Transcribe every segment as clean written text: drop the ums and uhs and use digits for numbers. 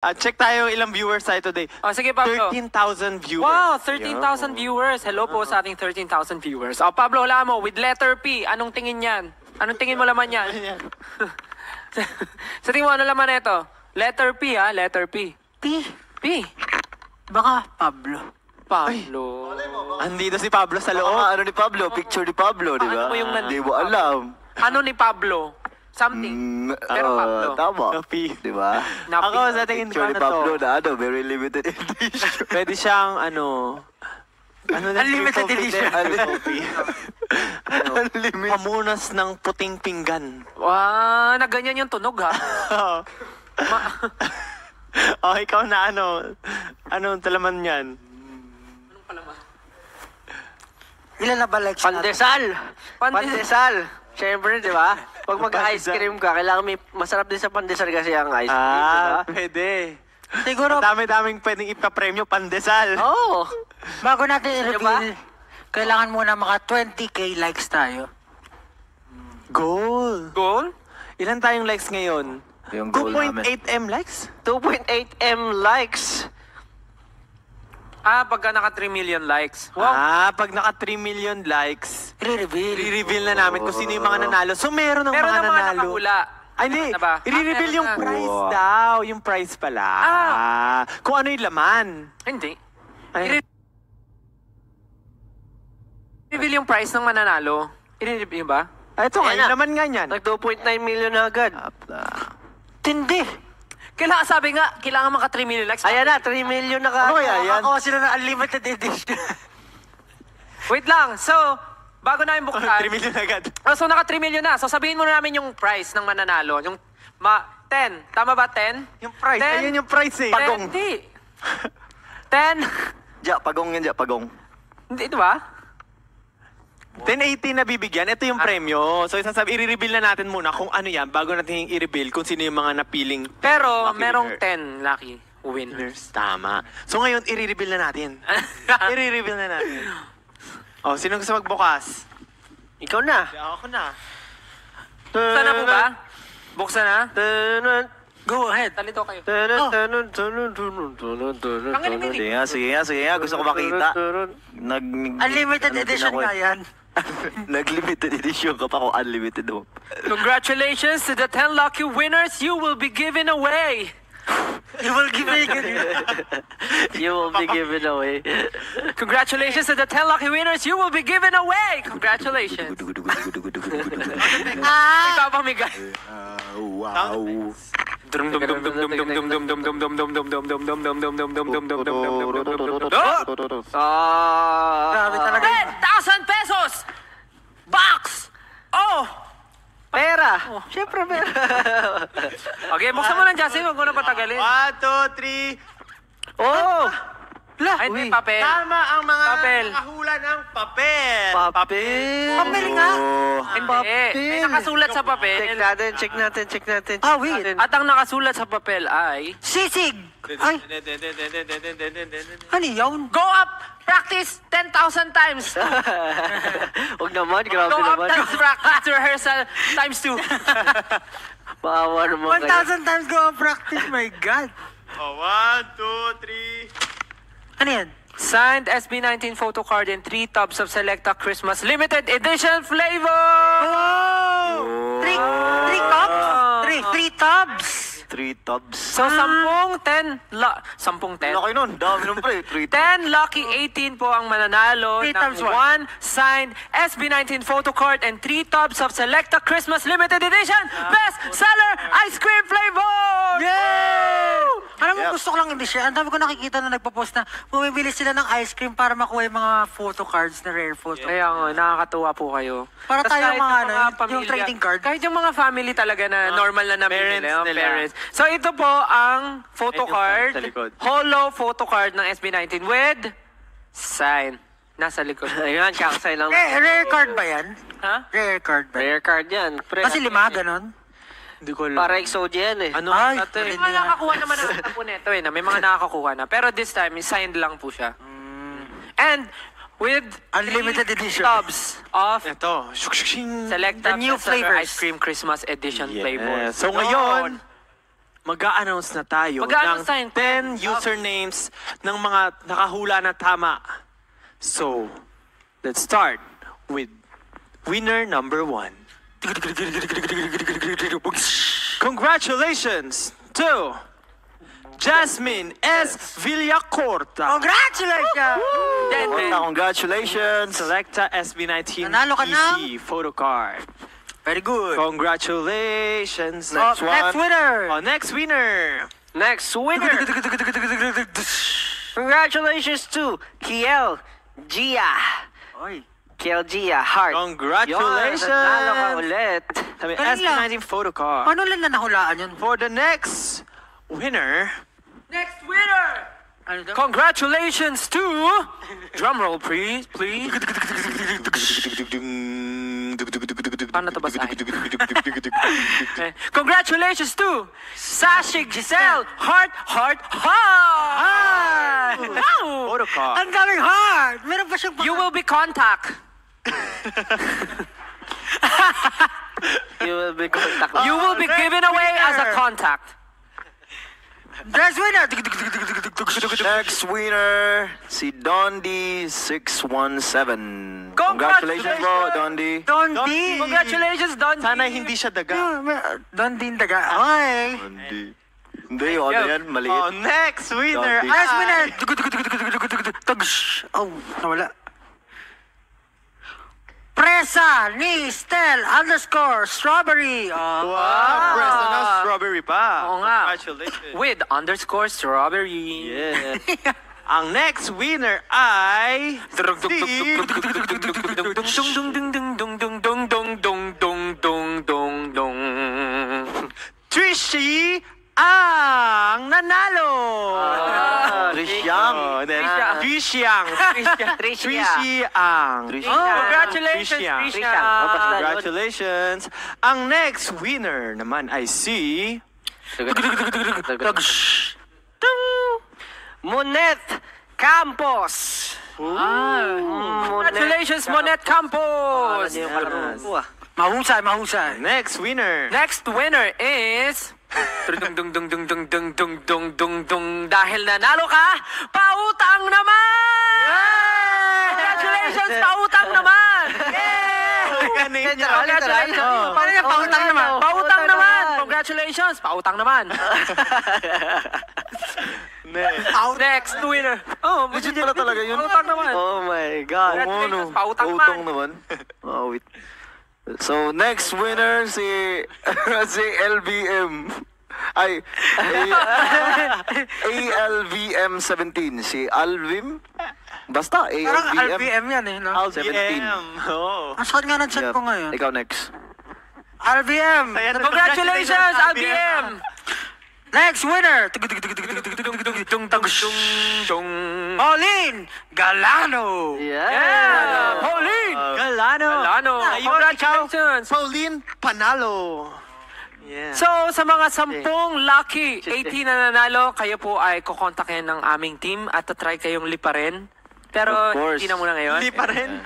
Check tayo ilang viewers tayo today. Oh, sige, Pablo. 13,000 viewers. Wow, 13,000 viewers. Hello po sa ating 13,000 viewers. Oh, Pablo, wala mo, with letter P, anong tingin yan? Anong tingin mo laman yan? Sa tingin mo, ano laman ito? Letter P, ha? Letter P. P. P. Baka Pablo. Pablo. Andito si Pablo sa loob. Ano ni Pablo? Picture ni Pablo, di ba? Ano mo yung Di mo alam. Ano ni Pablo? Something. Pero Pablo. Tama. P. Di ba? Na P. Ako sa tingin ko Picture ni ano Pablo to. na very limited edition. Pwede siyang ano na Unlimited edition. Unlimited. Pamunas ng puting pinggan. Wow, na ganyan yung tunog, ha? Oh, ikaw na ano talaman yan? Anong palaman? Ilan na ba likes natin? Pandesal! Pandesal. Pandesal! Siyempre, di ba? Pag mag-ice cream ka, kailangan may masarap din sa pandesal kasi ang ice cream, di ba? Pwede. Siguro, Dami-daming pwedeng ipapremyo pandesal. Oo! bago natin i-reveal, kailangan muna maka 20k likes tayo. Goal. Goal? Ilan tayong likes ngayon? Yung goal namin. 2.8M likes? 2.8M likes! Ah, pagka naka 3 million likes. Wow. Pag naka 3 million likes, I-reveal. i-reveal na namin kung sino yung mga nanalo. So meron ng Meron mga ng mga nanalo. nakahula. Ay, hindi. Ano ba? I-reveal Meron yung na. prize Wow. daw. Yung prize pala. Kung ano yung laman. Hindi. Ay, I-reveal yung price ng mananalo. I-reveal ba? ito nga, Ayan yung na. laman nga niyan. Nag 2.9 million na agad. Tindi. Kailangan, sabi nga, kailangan maka 3 million likes. Ayan na, 3 million na ka. Ano kaya yan? Ako sila na unlimited edition. Wait lang. So, bago namin 3 buksan. million agad. Oh, so naka 3 million na. So sabihin muna namin yung price ng mananalo. Yung 10. Tama ba 10? Yung prize. Ten. Ayun yung prize eh. Pagong. Hindi. 10. Diya, pagong yan, diya, pagong. Hindi, di ba? 1080 na bibigyan. Ito yung premyo. So i-reveal na natin muna kung ano yan bago natin i-reveal kung sino yung mga napiling Pero Lucky merong winner. 10 lucky winners. Tama. So ngayon, i-reveal na natin. I-reveal na natin. Oh, sino gusto magbukas? Ikaw na. Ako na. Buksan na po ba? Buksan na? Go ahead. Talito kayo. Sige nga. Gusto ko makita. Unlimited edition nga yan. Nag-limited edition ka pa kung unlimited mo. Congratulations to the 10 lucky winners you will be given away. You will give me You will be given away. Congratulations to the 10 lucky winners you will be given away. Congratulations. Ipapamigay. Wow. Grabe talaga. 10,000 pesos! Box! Oh! Pera! Siyempre pera. Okay, buksan mo lang, Justin. Huwag mo na patagalin. 1, 2, 3. Oh! Ay, hindi, papel. Tama ang mga Papel. nakahula ng papel. Papel! Papel nga. Hindi. May nakasulat sa papel. Check natin. Ah, wait. At ang nakasulat sa papel ay... Sisig. Ay, ano yun? Go up! Practice 10,000 times! Huwag naman, grabe Go up naman. times practice rehearsal times 2. Maawa naman kayo. 1,000 times go on practice. My God. Oh, 1, 2, 3. Ano yan? Signed SB19 photo card in 3 tubs of Selecta Christmas Limited Edition flavor! Oh! Three cups? Three tubs? 3 tubs. So, 10 Laki nun. Dami nun pre. 3 tubs. 10 lucky 18 po ang mananalo 3 ng times 1 signed SB19 photo card and 3 tubs of Selecta Christmas Limited Edition Best Seller Ice Cream Flavor! Yay! Alam mo, Yep. gusto ko lang hindi siya. Ang dami ko nakikita na nagpo-post na bumibili sila ng ice cream para makuha yung mga photo cards na rare photo. Kaya nga, nakakatuwa po kayo. Para Tas tayo kahit mga yung yung pamilya- trading card. Kahit yung mga family talaga na normal na namimili. parents nila. Parents. So ito po ang photo Ito yung card. sa likod. Holo photo card ng SB19 with sign. Nasa likod. Ayan, kakasay lang. Rare card ba yan? Ha? Rare card ba yan? Rare card yan. Pre, Kasi 5, ganon. Hindi ko alam. para exodia yan eh. Ano? Ay, Ate? May mga nakakuha naman ng po neto eh. May mga nakakakuha na. Pero this time, signed lang po siya. And with Unlimited 3 edition. tubs of Ito. Selecta The new Best Seller flavors. Ice Cream Christmas Edition Yes. flavor. So ngayon, mag-a-announce na tayo Mag-a-announce tayo ng 10 usernames ng mga nakahula na tama. So, let's start with winner number 1. Congratulations to Jasmine S. Villacorta. Congratulations! Congratulations! Selecta SB19 Nanalo ka na? PC photo card. Very good. Congratulations. Next Next one. winner! Oh, next winner. Next winner. Congratulations to Kiel Gia. Oy. Kiel Gia, heart. Congratulations. Yun, nanalo ka ulit. Sabi, Galing lang. SB19 photo card. Paano lang na nahulaan yun? For the next winner, Next winner! Ano daw? Congratulations to... Drumroll, please. Paano ito basahin? Okay. Congratulations to Sashik Giselle Heart. Wow! photo card. Ang daming heart! Meron pa siyang You will be contact. You will be contact. You will be given away as a contact. Next winner! Next winner, si Dondi617. Congratulations bro, Dondi. Dondi! Congratulations, Don. Sana hindi siya daga. Dondi daga. Ay! Dondi. Hindi, ano yan, Oh, maliit. next winner. Dondi. Next winner! ay- Oh, nawala. Presa ni Stel _strawberry. Wow, Presto na strawberry pa. Oo nga. Congratulations. With _strawberry. Yeah. Ang next winner ay Trishy ang nanalo. Trishyang. Oh, then, Trishyang. Trishyang. Tricia. Trishy ang. Oh, congratulations, Trisha. Trisha. Congratulations. Ang next winner naman ay si Monet Campos. Congratulations, Monet Campos. Ano yung kalaro ko ah. Mahusay, mahusay. next winner. Next winner is... Dahil nanalo ka, pautang naman! Congratulations, pautang naman! Ganun niya. Congratulations! Oh. Paano yung pautang naman? Pautang naman! Congratulations, pautang naman! Next winner. Oh, Legit pala talaga yun. pautang naman. Oh my God. Congratulations, pautang Utong naman. naman. Oh, wait. So, next winner si si LBM. Ay, ALVM 17. Si Alvim? Basta, Parang ALVM. RPM yan eh, no? 17. Oh. Ang sakit nga ng chat Yep. ko ngayon. Ikaw next. RPM! Congratulations, RBM! Next winner! Pauline Galano! Yeah! Pauline! Galano. Galano! Ayun, Congratulations! Pauline Panalo. Yeah. So, sa mga 10 lucky 18 na nanalo, kayo po ay kukontakin ng aming team at try kayong liparin. Pero Of course. hindi na muna ngayon. Hindi pa rin.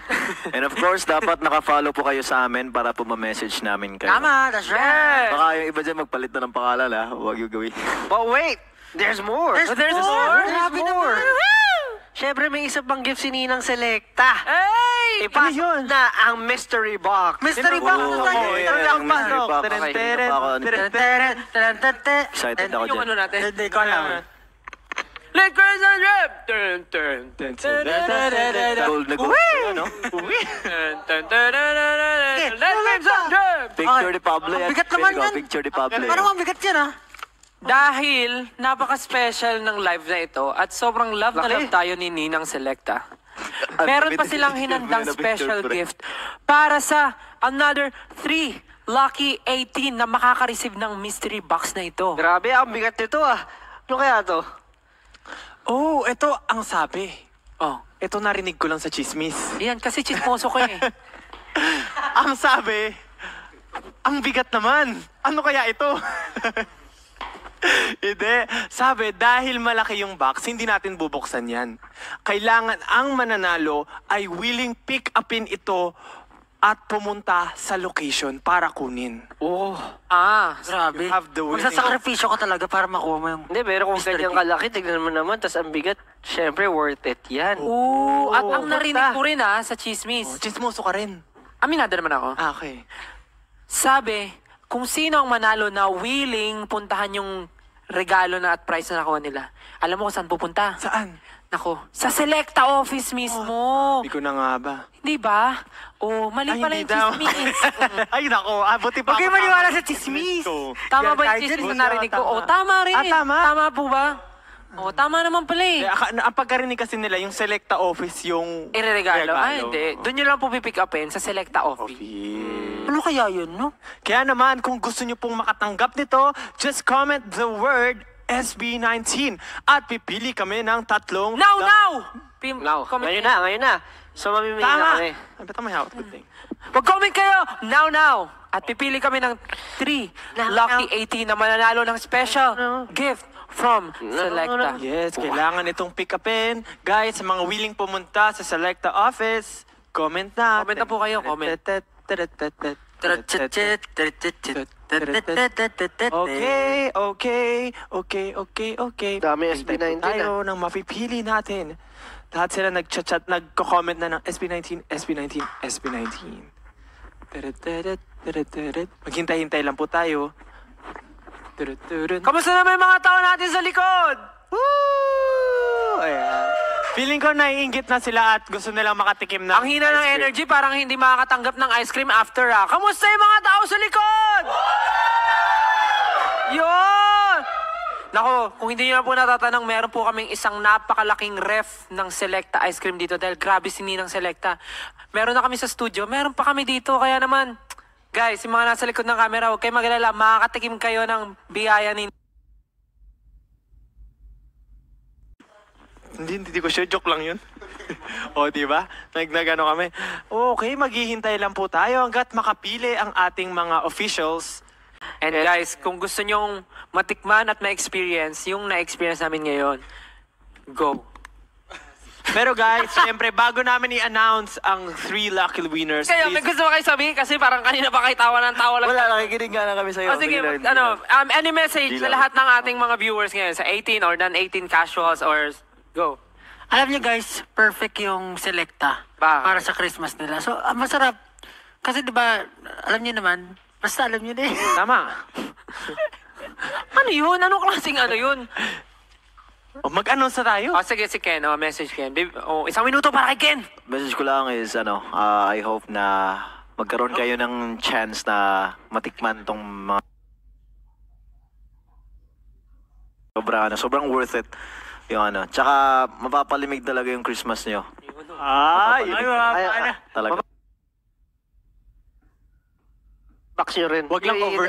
And of course, dapat naka-follow po kayo sa amin para po ma-message namin kayo. Tama, that's right. Baka yung iba dyan magpalit na ng pangalan ha. Huwag yung gawin. But wait, there's more. There's more? Grabe naman. Siyempre, may isa pang gift si Ninang Selecta. Hey! Ipasok na ang mystery box. Mystery box Oo, na tayo. okay. Ito lang Mystery pasok. box. Teren, Okay, teren, ako, ano. teren, teren. Excited ako Yung dyan. ano natin? Hindi ko alam. Liquors and rip! Turn, turn, turn, turn, Gold na gold. Ano? Liquors and rip! Picture ni Pablo yan. Bigat naman Pwede ko, yan. Picture ni Pablo Parang yan. ang bigat yan, ah. Dahil napaka-special ng live na ito at sobrang love na love tayo ni Ninang Selecta. Meron pa silang hinandang special gift para sa another 3 lucky 18 na makaka-receive ng mystery box na ito. Grabe, ang bigat nito ah. Ano kaya to? Oh, ito ang sabi. Oh, Ito narinig ko lang sa chismis. yan kasi chismoso ko eh. Ang sabi, ang bigat naman. Ano kaya ito? Hindi. Sabi, dahil malaki yung box, hindi natin bubuksan yan. Kailangan ang mananalo ay willing pick upin ito at pumunta sa location para kunin. Oh. Grabe. You have the willing- Magsasakripisyo ka talaga para makuha mo yung... Hindi, pero kung Mr. ganyan P. kalaki, tignan mo naman, tas ang bigat, syempre worth it yan. Oo, at ang pupunta. narinig ko rin sa chismis. Chismoso ka rin. Aminado naman ako. Okay. Sabi, kung sino ang manalo na willing puntahan yung regalo na at prize na nakuha nila, alam mo kung saan pupunta? Saan? Nako, sa Selecta office mismo. Hindi ko na nga ba. Hindi ba? Oh, mali Ay, pala hindi yung daw. chismis. Ay, nako. Buti pa Huwag kayo ako maniwala tama. sa chismis. Tama Yan, ba yung kahit chismis dyan, na narinig ko? Oh, tama rin. tama? Tama po ba? Oh, tama naman pala eh. Ang pagkarinig kasi nila, yung Selecta office yung... Ireregalo? Ay, hindi. Doon nyo lang po pipick upin sa Selecta office. Ano kaya yun, no? Kaya naman, kung gusto nyo pong makatanggap nito, just comment the word SB19 at pipili kami ng tatlong... Now! Now, Comment ngayon na. So, mamimili na Tama! kami. Ay, ba't may hawak ko thing? Mag-comment kayo! Now! At pipili kami ng 3 lucky 18 na mananalo ng special gift from Selecta. Yes, kailangan itong pick upin. Guys, sa mga willing pumunta sa Selecta office, comment na. Comment na po kayo, comment. Okay. Dami Hintay SB19 po tayo ng mapipili natin. Lahat sila nagchat-chat, nagko-comment na ng SB19. Maghintay-hintay lang po tayo. Kamusta naman yung mga tao natin sa likod? Woo! Ayan. Feeling ko naiingit na sila at gusto nilang makatikim ng Ang hina ng ice cream. energy, parang hindi makakatanggap ng ice cream after Kamusta yung mga tao sa likod? Yun! Nako, kung hindi nyo na po natatanong, meron po kaming isang napakalaking ref ng Selecta ice cream dito dahil grabe si Ninang Selecta. Meron na kami sa studio, meron pa kami dito, kaya naman, guys, yung mga nasa likod ng camera, huwag kayo magalala, makakatikim kayo ng biyaya ni Hindi ko sure, joke lang yun. O, di ba? Nagano kami. Okay, maghihintay lang po tayo hanggat makapili ang ating mga officials. And guys, kung gusto nyong matikman at ma-experience yung na-experience namin ngayon, go. Pero guys, syempre, bago namin i-announce ang 3 lucky winners, Kayo, may please, gusto ba kayo sabihin? Kasi parang kanina pa kayo tawa ng tawa lang. Wala, nakikinig nga na kami sa'yo. Oh, sige, Sige lang, any message Di sa lang. lahat ng ating mga viewers ngayon, sa 18 or non-18 casuals or go. Alam niyo guys, perfect yung Selecta Bakit? para sa Christmas nila. So, masarap. Kasi di ba, alam niyo naman, basta alam niyo na eh. tama. Ano yun? Anong klaseng ano yun? O, mag-announce na tayo. Oh, sige, si Ken. Oh, message Ken. Oh, 1 minuto para kay Ken. Message ko lang is, I hope na magkaroon kayo ng chance na matikman tong mga sobrang worth it yung tsaka mapapalimig talaga yung Christmas nyo. Ay, Talaga. Box nyo rin. wag lang over